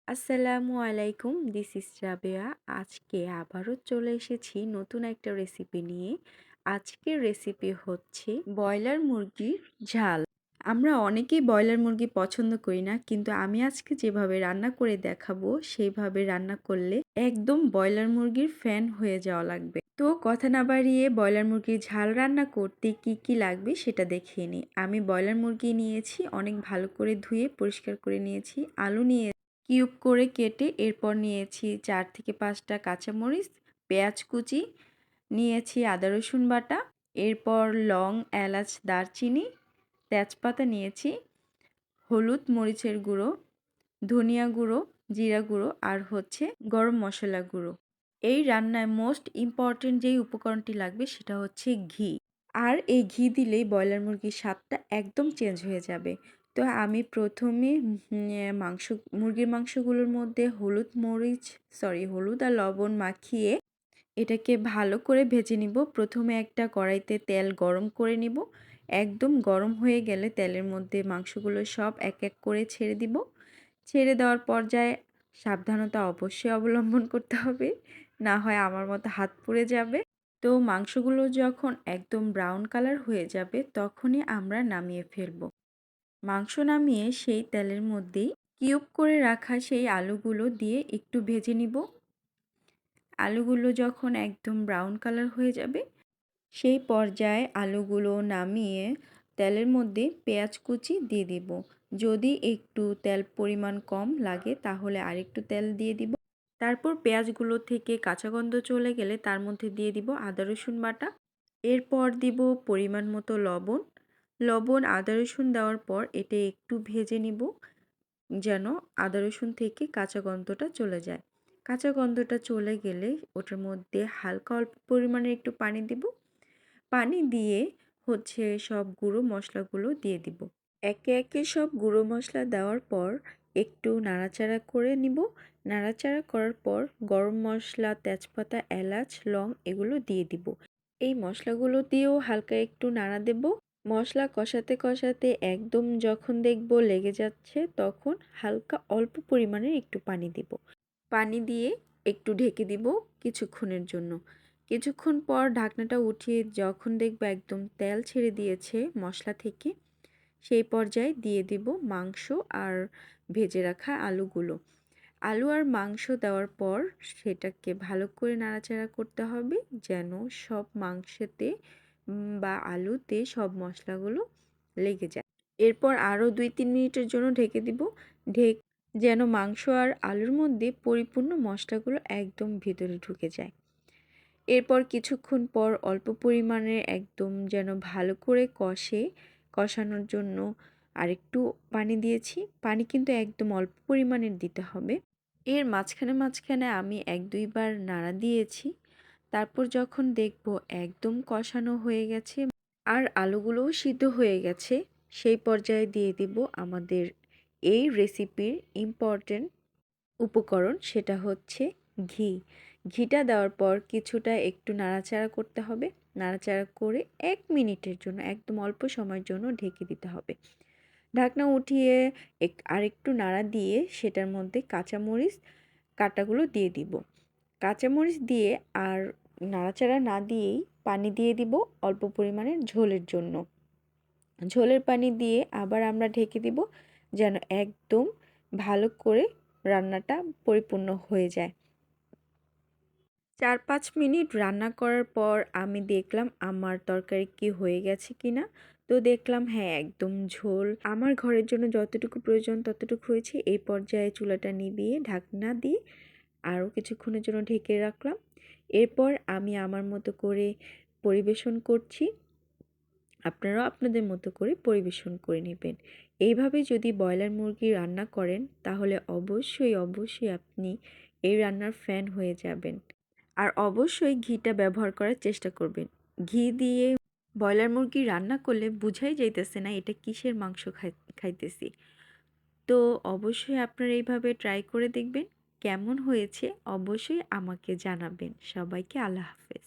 আসসালামু আলাইকুম, this is Rabeya. আজকে আবারও চলে এসেছি নতুন একটা রেসিপি নিয়ে। আজকের রেসিপি হচ্ছে ব্রয়লার মুরগির ঝাল। আমরা অনেকেই ব্রয়লার মুরগি পছন্দ করি না, কিন্তু আমি আজকে যেভাবে রান্না করে দেখাবো সেইভাবে রান্না করলে একদম ব্রয়লার মুরগির ফ্যান হয়ে যাওয়া লাগবে। তো কথা না বাড়িয়ে ব্রয়লার মুরগির ঝাল রান্না করতে কি কি লাগবে সেটা দেখিয়ে নিই। আমি ব্রয়লার মুরগি নিয়েছি, অনেক ভালো করে ধুয়ে পরিষ্কার করে নিয়েছি। আলু নিয়ে কিউব করে কেটে, এরপর নিয়েছি 4 থেকে 5টা কাঁচামরিচ, পেঁয়াজ কুচি, নিয়েছি আদা রসুন বাটা, এরপর লং, এলাচ, দারচিনি, তেজপাতা নিয়েছি, হলুদ, মরিচের গুঁড়ো, ধনিয়া গুঁড়ো, জিরা গুঁড়ো আর হচ্ছে গরম মশলা গুঁড়ো। এই রান্নায় মোস্ট ইম্পর্টেন্ট যেই উপকরণটি লাগবে সেটা হচ্ছে ঘি। আর এই ঘি দিলেই ব্রয়লার মুরগির স্বাদটা একদম চেঞ্জ হয়ে যাবে। তো আমি প্রথমে মুরগির মাংসগুলোর মধ্যে হলুদ আর লবণ মাখিয়ে এটাকে ভালো করে ভেজে নিব। প্রথমে একটা কড়াইতে তেল গরম করে নিব। একদম গরম হয়ে গেলে তেলের মধ্যে মাংসগুলো সব এক এক করে ছেড়ে দিব। ছেড়ে দেওয়ার পর্যায়ে সাবধানতা অবশ্যই অবলম্বন করতে হবে, না হয় আমার মতো হাত পুড়ে যাবে। তো মাংসগুলো যখন একদম ব্রাউন কালার হয়ে যাবে তখনই আমরা নামিয়ে ফেলব। মাংস নামিয়ে সেই তেলের মধ্যেই কিউব করে রাখা সেই আলুগুলো দিয়ে একটু ভেজে নিব। আলুগুলো যখন একদম ব্রাউন কালার হয়ে যাবে সেই পর্যায়ে আলুগুলো নামিয়ে তেলের মধ্যে পেঁয়াজ কুচি দিয়ে দিব। যদি একটু তেল পরিমাণ কম লাগে তাহলে আরেকটু তেল দিয়ে দিব। তারপর পেঁয়াজগুলো থেকে কাঁচা গন্ধ চলে গেলে তার মধ্যে দিয়ে দিব আদা রসুন বাটা। এরপর দিব পরিমাণ মতো লবণ আদা রসুন দেওয়ার পর এটা একটু ভেজে নিব, যেন আদা রসুন থেকে কাঁচা গন্ধটা চলে যায়। কাঁচা গন্ধটা চলে গেলে ওটার মধ্যে হালকা অল্প পরিমাণে একটু পানি দিব। পানি দিয়ে হচ্ছে সব গুঁড়ো মশলাগুলো দিয়ে দিব। একে একে সব গুঁড়ো মশলা দেওয়ার পর একটু নাড়াচাড়া করে নিব। নাড়াচাড়া করার পর গরম মশলা, তেজপাতা, এলাচ, লং এগুলো দিয়ে দিব। এই মশলাগুলো দিয়েও হালকা একটু নাড়া দেব। মশলা কষাতে কষাতে একদম যখন দেখব লেগে যাচ্ছে তখন হালকা অল্প পরিমাণের একটু পানি দিব। পানি দিয়ে একটু ঢেকে দিব কিছুক্ষণের জন্য। কিছুক্ষণ পর ঢাকনাটা উঠিয়ে যখন দেখব একদম তেল ছেড়ে দিয়েছে মশলা থেকে, সেই পর্যায়ে দিয়ে দিব মাংস আর ভেজে রাখা আলুগুলো। আলু আর মাংস দেওয়ার পর সেটাকে ভালো করে নাড়াচাড়া করতে হবে, যেন সব মাংসেতে বা আলুতে সব মশলাগুলো লেগে যায়। এরপর আরও 2-3 মিনিটের জন্য ঢেকে দিব। যেন মাংস আর আলুর মধ্যে পরিপূর্ণ মশলাগুলো একদম ভিতরে ঢুকে যায়। এরপর কিছুক্ষণ পর অল্প পরিমাণে একদম যেন ভালো করে কষানোর জন্য আরেকটু পানি দিয়েছি। পানি কিন্তু একদম অল্প পরিমাণের দিতে হবে। এর মাঝখানে মাঝখানে আমি 1-2 বার নাড়া দিয়েছি। তারপর যখন দেখব একদম কষানো হয়ে গেছে আর আলুগুলোও সিদ্ধ হয়ে গেছে, সেই পর্যায়ে দিয়ে দিব আমাদের এই রেসিপির ইম্পর্টেন্ট উপকরণ, সেটা হচ্ছে ঘি। ঘিটা দেওয়ার পর কিছুটা একটু নাড়াচাড়া করতে হবে। নাড়াচাড়া করে 1 মিনিটের জন্য, একদম অল্প সময়ের জন্য ঢেকে দিতে হবে। ঢাকনা উঠিয়ে আরেকটু নাড়া দিয়ে সেটার মধ্যে কাঁচামরিচ কাটাগুলো দিয়ে দিব। কাঁচামরিচ দিয়ে আর নাড়াচাড়া না দিয়েই পানি দিয়ে দিব অল্প পরিমাণের ঝোলের জন্য। ঝোলের পানি দিয়ে আবার আমরা ঢেকে দিব, যেন একদম ভালো করে রান্নাটা পরিপূর্ণ হয়ে যায়। 4-5 মিনিট রান্না করার পর আমি দেখলাম আমার তরকারি কি হয়ে গেছে কিনা। তো দেখলাম হ্যাঁ, একদম ঝোল আমার ঘরের জন্য যতটুকু প্রয়োজন ততটুকু হয়েছে। এই পর্যায়ে চুলাটা নিভিয়ে ঢাকনা দিয়ে আরও কিছুক্ষণের জন্য ঢেকে রাখলাম। এরপর আমি আমার মতো করে পরিবেশন করছি। আপনারাও আপনাদের মতো করে পরিবেশন করে নেবেন। এইভাবে যদি ব্রয়লার মুরগি রান্না করেন তাহলে অবশ্যই আপনি এই রান্নার ফ্যান হয়ে যাবেন। আর অবশ্যই ঘিটা ব্যবহার করার চেষ্টা করবেন। ঘি দিয়ে ব্রয়লার মুরগি রান্না করলে বুঝাই যাইতেছে না এটা কিসের মাংস খাইতেছি। তো অবশ্যই আপনারা এইভাবে ট্রাই করে দেখবেন। কেমন হয়েছে অবশ্যই আমাকে জানাবেন। সবাইকে আল্লাহ হাফেজ।